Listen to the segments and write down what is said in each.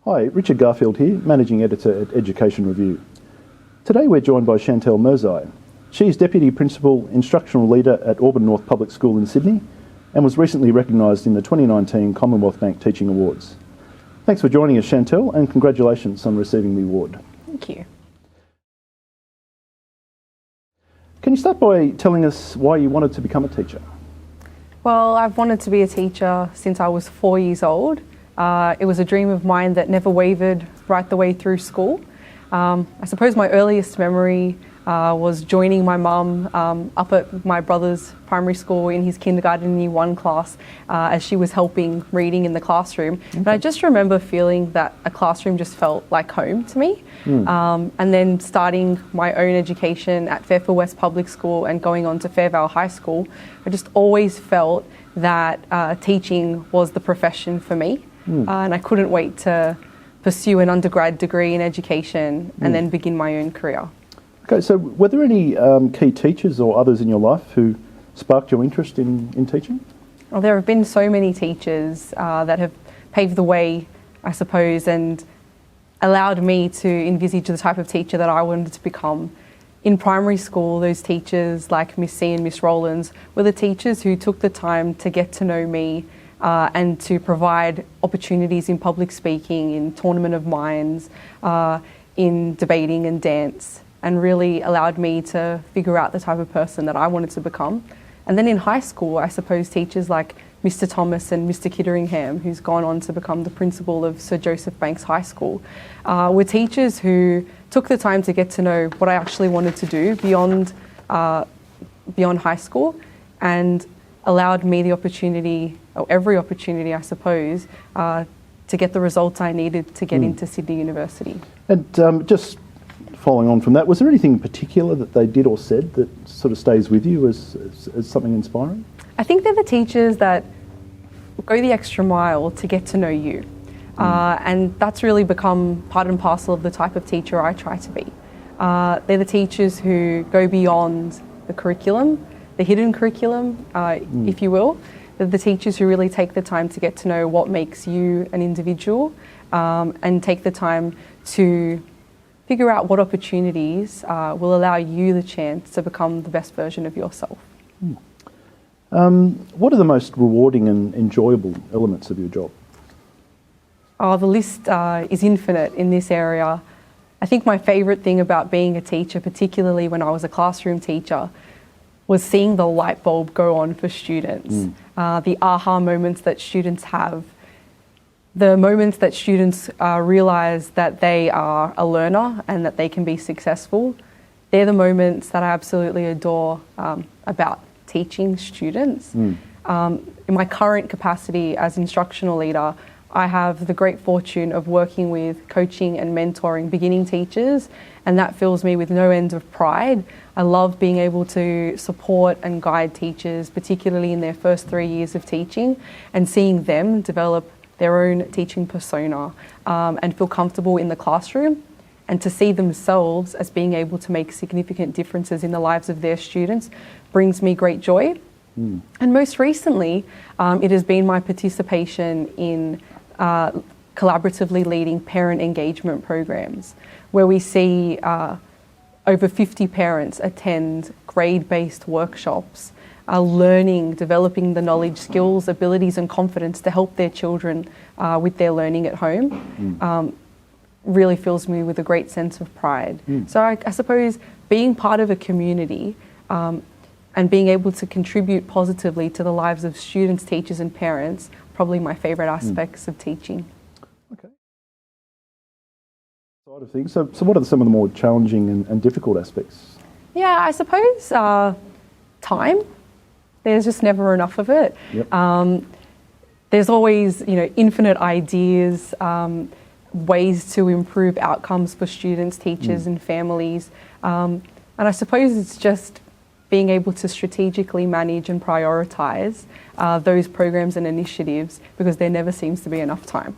Hi, Richard Garfield here, Managing Editor at Education Review. Today we're joined by Chantel Mirzai. She's Deputy Principal Instructional Leader at Auburn North Public School in Sydney and was recently recognised in the 2019 Commonwealth Bank Teaching Awards. Thanks for joining us, Chantel, and congratulations on receiving the award. Thank you. Can you start by telling us why you wanted to become a teacher? Well, I've wanted to be a teacher since I was 4 years old. It was a dream of mine that never wavered right the way through school. I suppose my earliest memory was joining my mum up at my brother's primary school in his kindergarten year 1 class as she was helping reading in the classroom. Okay. And I just remember feeling that a classroom just felt like home to me. And then starting my own education at Fairfield West Public School and going on to Fairvale High School, I just always felt that teaching was the profession for me. And I couldn't wait to pursue an undergrad degree in education and then begin my own career. Okay, so were there any key teachers or others in your life who sparked your interest in teaching? Well, there have been so many teachers that have paved the way, I suppose, and allowed me to envisage the type of teacher that I wanted to become. In primary school, those teachers like Miss C and Miss Rowlands were the teachers who took the time to get to know me and to provide opportunities in public speaking, in tournament of minds, in debating and dance, and really allowed me to figure out the type of person that I wanted to become. And then in high school, I suppose teachers like Mr. Thomas and Mr. Kitteringham, who's gone on to become the principal of Sir Joseph Banks High School, were teachers who took the time to get to know what I actually wanted to do beyond high school, and allowed me the opportunity, or every opportunity I suppose, to get the results I needed to get into Sydney University. And just following on from that, was there anything in particular that they did or said that sort of stays with you as something inspiring? I think they're the teachers that go the extra mile to get to know you. And that's really become part and parcel of the type of teacher I try to be. They're the teachers who go beyond the curriculum, the hidden curriculum, if you will. They're the teachers who really take the time to get to know what makes you an individual, and take the time to figure out what opportunities will allow you the chance to become the best version of yourself. What are the most rewarding and enjoyable elements of your job? Oh, the list is infinite in this area. I think my favourite thing about being a teacher, particularly when I was a classroom teacher, was seeing the light bulb go on for students. The aha moments that students have, the moments that students realise that they are a learner and that they can be successful. They're the moments that I absolutely adore about teaching students. In my current capacity as instructional leader, I have the great fortune of working with coaching and mentoring beginning teachers, and that fills me with no end of pride. I love being able to support and guide teachers, particularly in their first 3 years of teaching, and seeing them develop their own teaching persona and feel comfortable in the classroom, and to see themselves as being able to make significant differences in the lives of their students brings me great joy. And most recently, it has been my participation in collaboratively leading parent engagement programs, where we see over 50 parents attend grade-based workshops, learning, developing the knowledge, skills, abilities and confidence to help their children with their learning at home. Really fills me with a great sense of pride. So I suppose being part of a community and being able to contribute positively to the lives of students, teachers and parents, probably my favourite aspects of teaching. Okay. Side of things. So what are some of the more challenging and difficult aspects? Yeah, I suppose time. There's just never enough of it. Yep. There's always, infinite ideas, ways to improve outcomes for students, teachers and families. And I suppose it's just being able to strategically manage and prioritise those programs and initiatives, because there never seems to be enough time.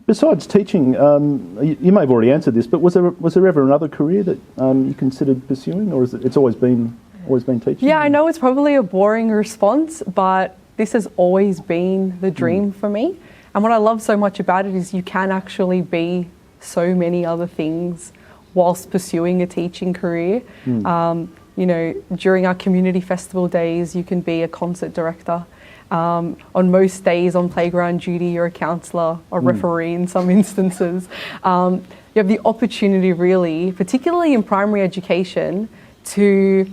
Besides teaching, you may have already answered this, but was there ever another career that you considered pursuing, or is it's always been teaching? Yeah, I know it's probably a boring response, but this has always been the dream for me. And what I love so much about it is you can actually be so many other things whilst pursuing a teaching career. You know, during our community festival days, you can be a concert director. On most days on playground duty, you're a counsellor or referee in some instances. You have the opportunity really, particularly in primary education, to,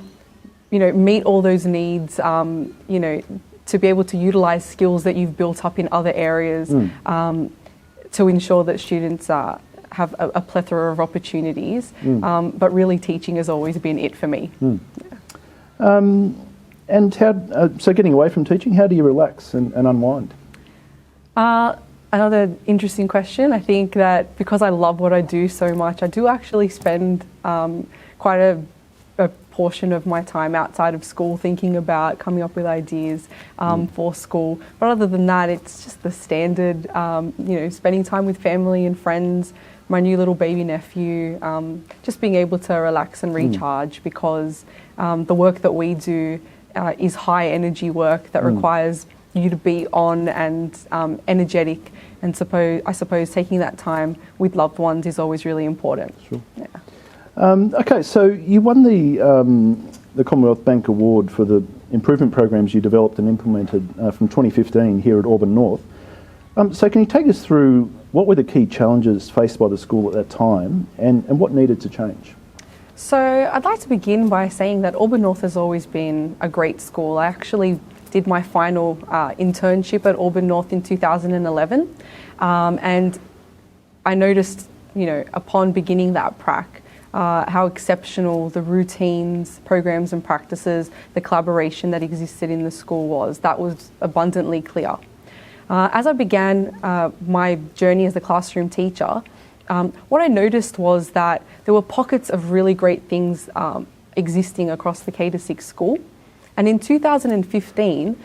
you know, meet all those needs, you know, to be able to utilise skills that you've built up in other areas to ensure that students have a plethora of opportunities. But really teaching has always been it for me. And how, so getting away from teaching, how do you relax and unwind? Another interesting question. I think that because I love what I do so much, I do actually spend quite a portion of my time outside of school thinking about coming up with ideas for school. But other than that, it's just the standard, you know, spending time with family and friends, my new little baby nephew, just being able to relax and recharge because the work that we do is high energy work that requires you to be on and energetic, and I suppose taking that time with loved ones is always really important. Sure. Yeah. Okay, so you won the Commonwealth Bank Award for the improvement programs you developed and implemented from 2015 here at Auburn North. So can you take us through what were the key challenges faced by the school at that time and what needed to change? So I'd like to begin by saying that Auburn North has always been a great school. I actually did my final internship at Auburn North in 2011, and I noticed, you know, upon beginning that prac, how exceptional the routines, programs and practices, the collaboration that existed in the school was. That was abundantly clear. As I began my journey as a classroom teacher, what I noticed was that there were pockets of really great things existing across the K-6 school. And in 2015,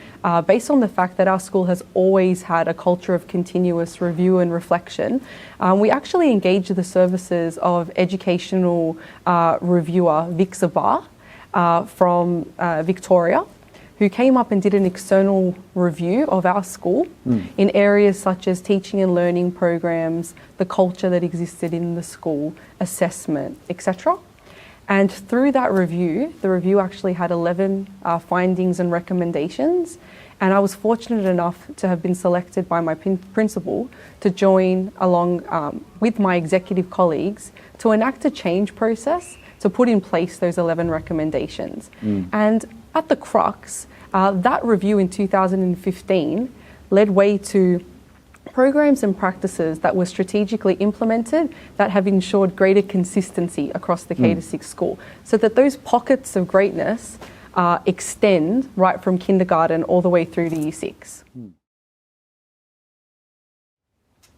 based on the fact that our school has always had a culture of continuous review and reflection, we actually engaged the services of educational reviewer Vic Zabar from Victoria, who came up and did an external review of our school in areas such as teaching and learning programs, the culture that existed in the school, assessment, etc. And through that review, the review actually had 11 findings and recommendations. And I was fortunate enough to have been selected by my principal to join along with my executive colleagues to enact a change process to put in place those 11 recommendations. And at the crux, that review in 2015 led way to programs and practices that were strategically implemented that have ensured greater consistency across the K-6 school, so that those pockets of greatness extend right from kindergarten all the way through to Year 6.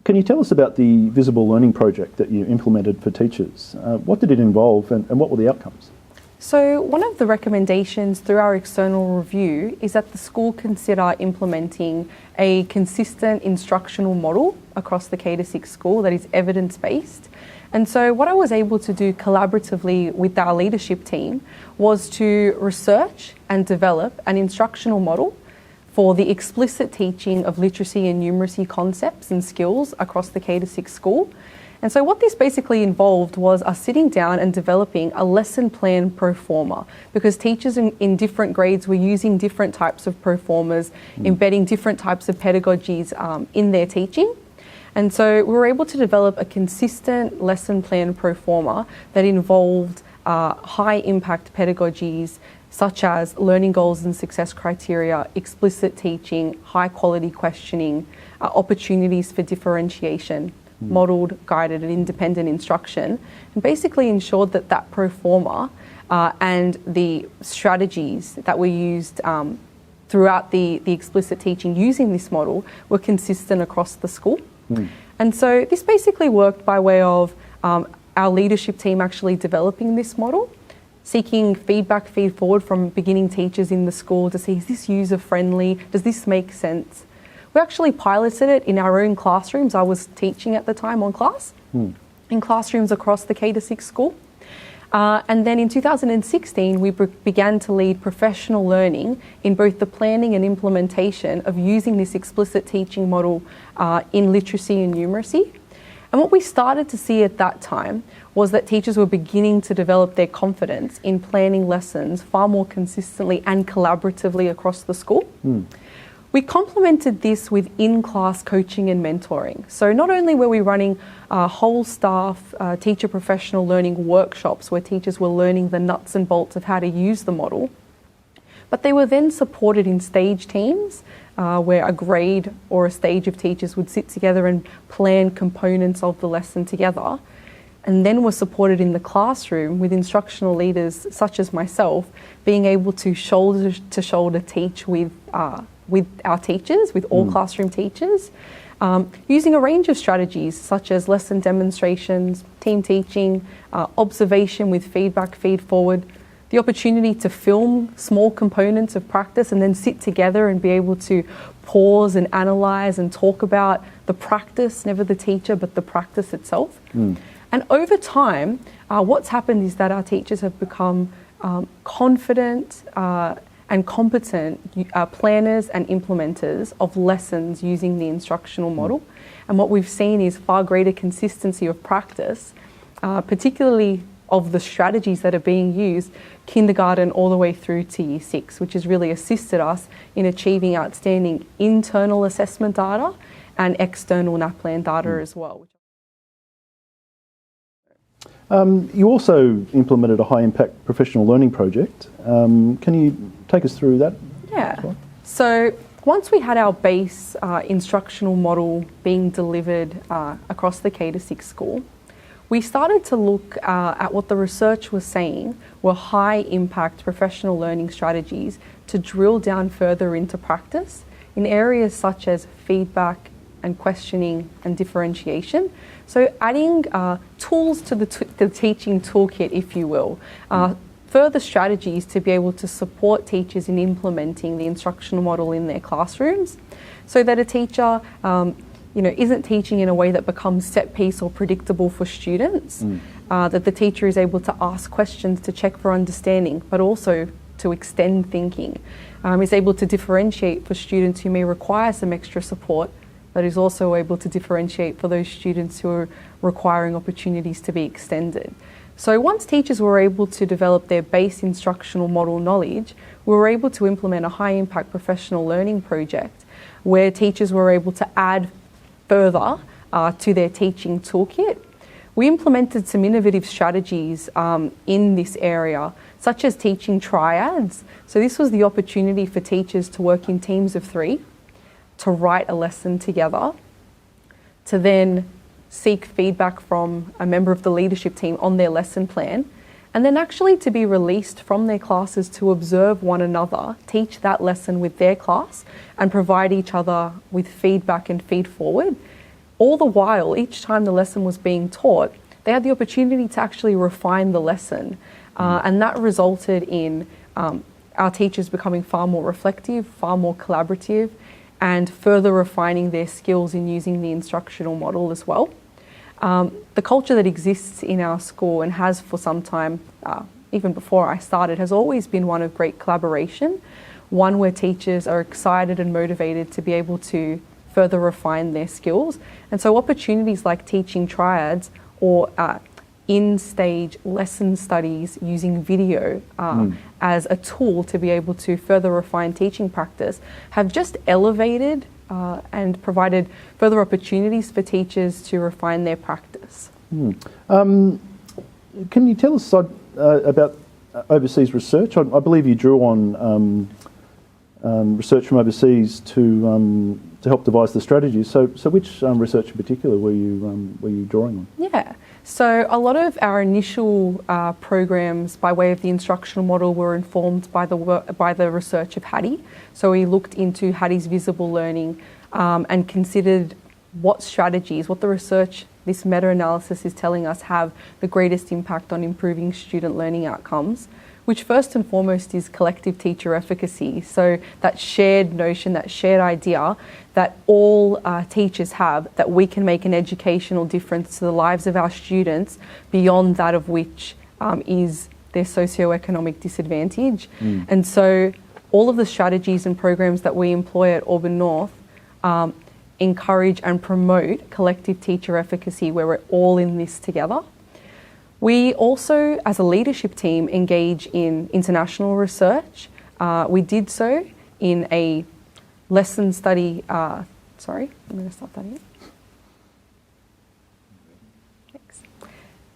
Can you tell us about the Visible Learning project that you implemented for teachers? What did it involve and what were the outcomes? So one of the recommendations through our external review is that the school consider implementing a consistent instructional model across the K-6 school that is evidence-based. And so what I was able to do collaboratively with our leadership team was to research and develop an instructional model for the explicit teaching of literacy and numeracy concepts and skills across the K-6 school. And so what this basically involved was us sitting down and developing a lesson plan pro forma, because teachers in different grades were using different types of pro formas, embedding different types of pedagogies in their teaching. And so we were able to develop a consistent lesson plan pro forma that involved high impact pedagogies such as learning goals and success criteria, explicit teaching, high quality questioning, opportunities for differentiation, modelled, guided and independent instruction, and basically ensured that that pro forma and the strategies that were used throughout the explicit teaching using this model were consistent across the school. And so this basically worked by way of our leadership team actually developing this model, seeking feedback, feed forward from beginning teachers in the school to see, is this user friendly? Does this make sense? We actually piloted it in our own classrooms. I was teaching at the time on class, in classrooms across the K-6 school. And then in 2016, we began to lead professional learning in both the planning and implementation of using this explicit teaching model in literacy and numeracy. And what we started to see at that time was that teachers were beginning to develop their confidence in planning lessons far more consistently and collaboratively across the school. We complemented this with in-class coaching and mentoring. So not only were we running whole staff teacher professional learning workshops where teachers were learning the nuts and bolts of how to use the model, but they were then supported in stage teams where a grade or a stage of teachers would sit together and plan components of the lesson together, and then were supported in the classroom with instructional leaders such as myself being able to shoulder teach with our teachers, with all classroom teachers, using a range of strategies such as lesson demonstrations, team teaching, observation with feedback feed forward, the opportunity to film small components of practice and then sit together and be able to pause and analyse and talk about the practice, never the teacher, but the practice itself. And over time, what's happened is that our teachers have become confident and competent planners and implementers of lessons using the instructional model. And what we've seen is far greater consistency of practice, particularly of the strategies that are being used kindergarten all the way through to year 6, which has really assisted us in achieving outstanding internal assessment data and external NAPLAN data as well. You also implemented a high-impact professional learning project. Can you take us through that? Yeah. So once we had our base instructional model being delivered across the K-6 school, we started to look at what the research was saying were high-impact professional learning strategies to drill down further into practice in areas such as feedback and questioning and differentiation. So adding tools to the teaching toolkit, if you will, further strategies to be able to support teachers in implementing the instructional model in their classrooms, so that a teacher isn't teaching in a way that becomes set piece or predictable for students, that the teacher is able to ask questions to check for understanding, but also to extend thinking, is able to differentiate for students who may require some extra support, but is also able to differentiate for those students who are requiring opportunities to be extended. So once teachers were able to develop their base instructional model knowledge, we were able to implement a high impact professional learning project where teachers were able to add further to their teaching toolkit. We implemented some innovative strategies in this area, such as teaching triads. So this was the opportunity for teachers to work in teams of 3, to write a lesson together, to then seek feedback from a member of the leadership team on their lesson plan, and then actually to be released from their classes to observe one another, teach that lesson with their class, and provide each other with feedback and feed forward. All the while, each time the lesson was being taught, they had the opportunity to actually refine the lesson, and that resulted in our teachers becoming far more reflective, far more collaborative, and further refining their skills in using the instructional model as well. The culture that exists in our school and has for some time, even before I started, has always been one of great collaboration, one where teachers are excited and motivated to be able to further refine their skills. And so opportunities like teaching triads or in-stage lesson studies using video as a tool to be able to further refine teaching practice have just elevated and provided further opportunities for teachers to refine their practice. Can you tell us about overseas research? I believe you drew on research from overseas to help devise the strategies. So which research in particular were you drawing on? Yeah. So a lot of our initial programs by way of the instructional model were informed by the research of Hattie. So we looked into Hattie's visible learning and considered what strategies, what the research, this meta-analysis is telling us have the greatest impact on improving student learning outcomes, which first and foremost is collective teacher efficacy. So that shared notion, that shared idea that all teachers have, that we can make an educational difference to the lives of our students beyond that of which is their socioeconomic disadvantage. And so all of the strategies and programs that we employ at Auburn North encourage and promote collective teacher efficacy, where we're all in this together. We also, as a leadership team, engage in international research. We did so in a lesson study, sorry, I'm going to stop that here. Thanks.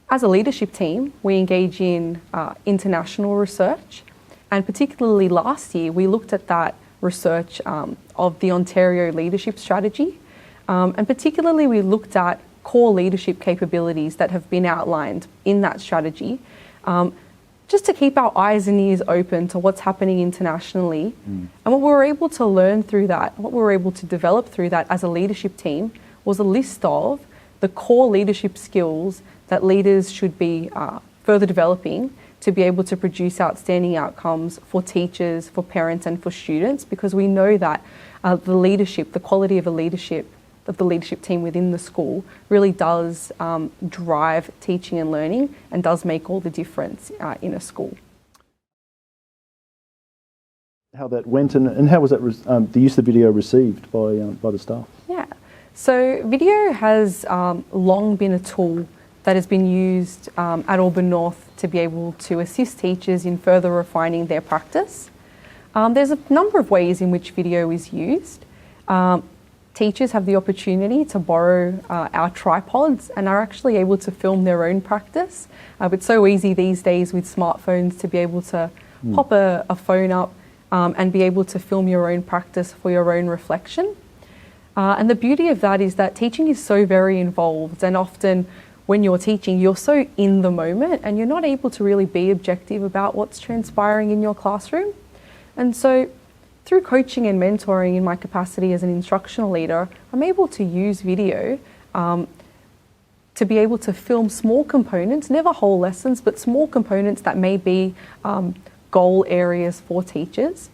As a leadership team, we engage in international research, and particularly last year, we looked at that research of the Ontario leadership strategy, and particularly we looked at core leadership capabilities that have been outlined in that strategy, just to keep our eyes and ears open to what's happening internationally. And what we were able to learn through that, what we were able to develop through that as a leadership team, was a list of the core leadership skills that leaders should be further developing to be able to produce outstanding outcomes for teachers, for parents and for students, because we know that the leadership, the quality of the leadership team within the school really does drive teaching and learning and does make all the difference in a school. How that went and how was that the use of video received by the staff? Yeah, so video has long been a tool that has been used at Auburn North to be able to assist teachers in further refining their practice. There's a number of ways in which video is used. Teachers have the opportunity to borrow our tripods and are actually able to film their own practice. It's so easy these days with smartphones to be able to pop a phone up and be able to film your own practice for your own reflection. And the beauty of that is that teaching is so very involved, and often when you're teaching, you're so in the moment and you're not able to really be objective about what's transpiring in your classroom. And so through coaching and mentoring in my capacity as an instructional leader, I'm able to use video to be able to film small components, never whole lessons, but small components that may be goal areas for teachers,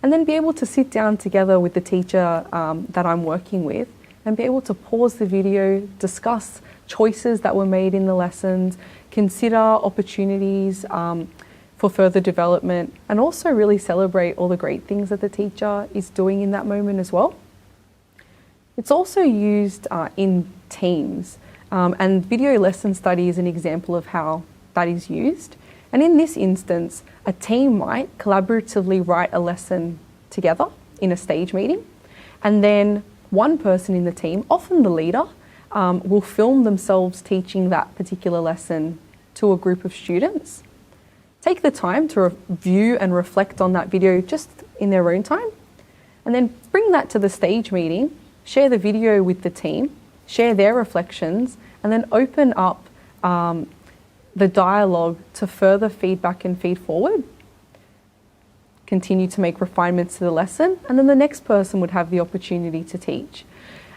and then be able to sit down together with the teacher that I'm working with and be able to pause the video, discuss choices that were made in the lessons, consider opportunities for further development, and also really celebrate all the great things that the teacher is doing in that moment as well. It's also used in teams, and video lesson study is an example of how that is used. And in this instance, a team might collaboratively write a lesson together in a stage meeting, and then one person in the team, often the leader, will film themselves teaching that particular lesson to a group of students. Take the time to review and reflect on that video just in their own time, and then bring that to the stage meeting, share the video with the team, share their reflections, and then open up the dialogue to further feedback and feed forward. Continue to make refinements to the lesson, and then the next person would have the opportunity to teach.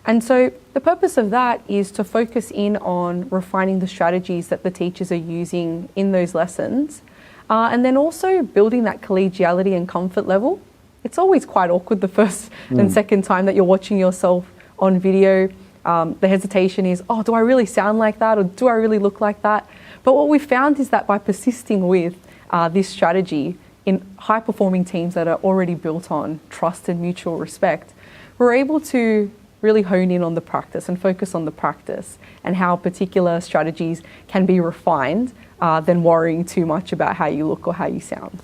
And so the purpose of that is to focus in on refining the strategies that the teachers are using in those lessons, and then also building that collegiality and comfort level. It's always quite awkward the first and second time that you're watching yourself on video. The hesitation is, oh, do I really sound like that, or do I really look like that? But what we found is that by persisting with this strategy in high-performing teams that are already built on trust and mutual respect, we're able to really hone in on the practice and focus on the practice and how particular strategies can be refined than worrying too much about how you look or how you sound.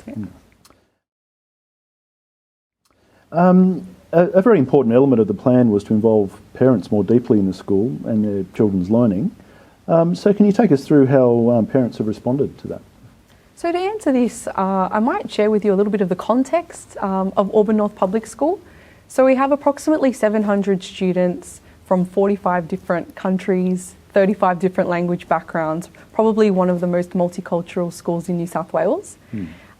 A very important element of the plan was to involve parents more deeply in the school and their children's learning. So can you take us through how parents have responded to that? So to answer this, I might share with you a little bit of the context of Auburn North Public School. So we have approximately 700 students from 45 different countries, 35 different language backgrounds, probably one of the most multicultural schools in New South Wales.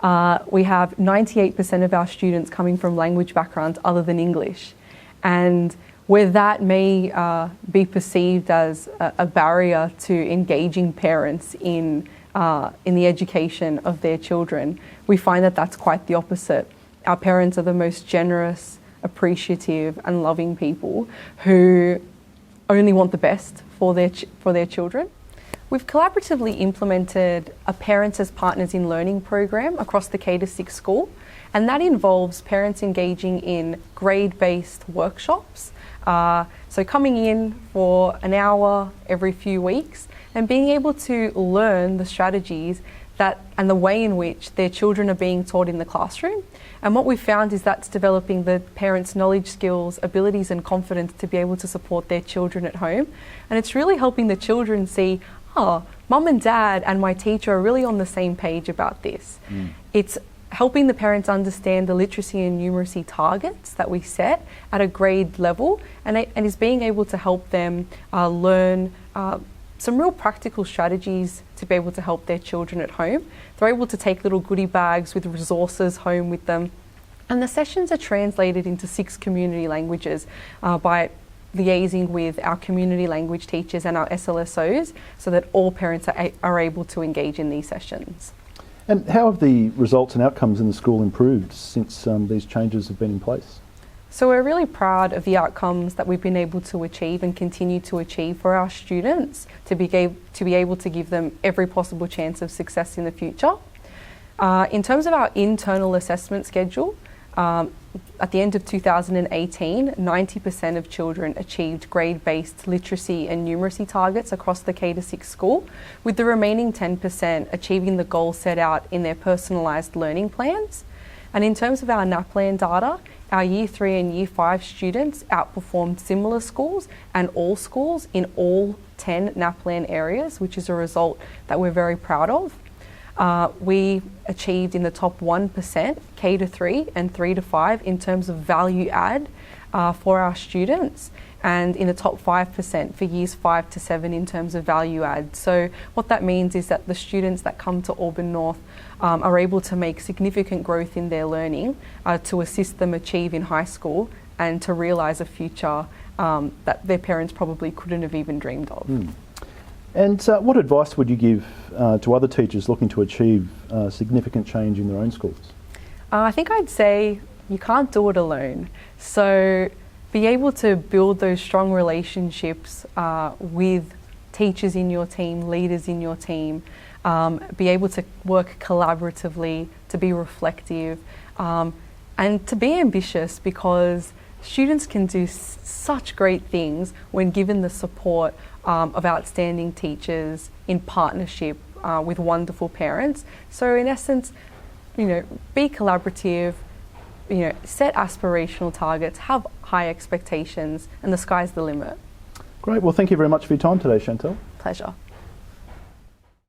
We have 98% of our students coming from language backgrounds other than English. And where that may be perceived as a barrier to engaging parents in the education of their children, we find that that's quite the opposite. Our parents are the most generous, appreciative and loving people who only want the best for their children. We've collaboratively implemented a Parents as Partners in Learning program across the K-6 school, and that involves parents engaging in grade-based workshops. So coming in for an hour every few weeks and being able to learn the strategies and the way in which their children are being taught in the classroom. And what we've found is that's developing the parents' knowledge, skills, abilities and confidence to be able to support their children at home. And it's really helping the children see, oh, mum and dad and my teacher are really on the same page about this. It's helping the parents understand the literacy and numeracy targets that we set at a grade level, and is being able to help them learn some real practical strategies to be able to help their children at home. They're able to take little goodie bags with resources home with them. And the sessions are translated into 6 community languages by liaising with our community language teachers and our SLSOs so that all parents are able to engage in these sessions. And how have the results and outcomes in the school improved since these changes have been in place? So we're really proud of the outcomes that we've been able to achieve and continue to achieve for our students to be able to give them every possible chance of success in the future. In terms of our internal assessment schedule, at the end of 2018, 90% of children achieved grade-based literacy and numeracy targets across the K-6 school, with the remaining 10% achieving the goals set out in their personalised learning plans. And in terms of our NAPLAN data, our Year 3 and Year 5 students outperformed similar schools and all schools in all 10 NAPLAN areas, which is a result that we're very proud of. We achieved in the top 1% K-3 and 3 to 5 in terms of value add for our students, and in the top 5% for Years 5 to 7 in terms of value add. So what that means is that the students that come to Auburn North are able to make significant growth in their learning to assist them achieve in high school and to realise a future that their parents probably couldn't have even dreamed of. And what advice would you give to other teachers looking to achieve significant change in their own schools? I think I'd say you can't do it alone. So be able to build those strong relationships with teachers in your team, leaders in your team, be able to work collaboratively, to be reflective, and to be ambitious, because students can do such great things when given the support of outstanding teachers in partnership with wonderful parents. So in essence, be collaborative, set aspirational targets, have high expectations, and the sky's the limit. Great. Well, thank you very much for your time today, Chantel. Pleasure.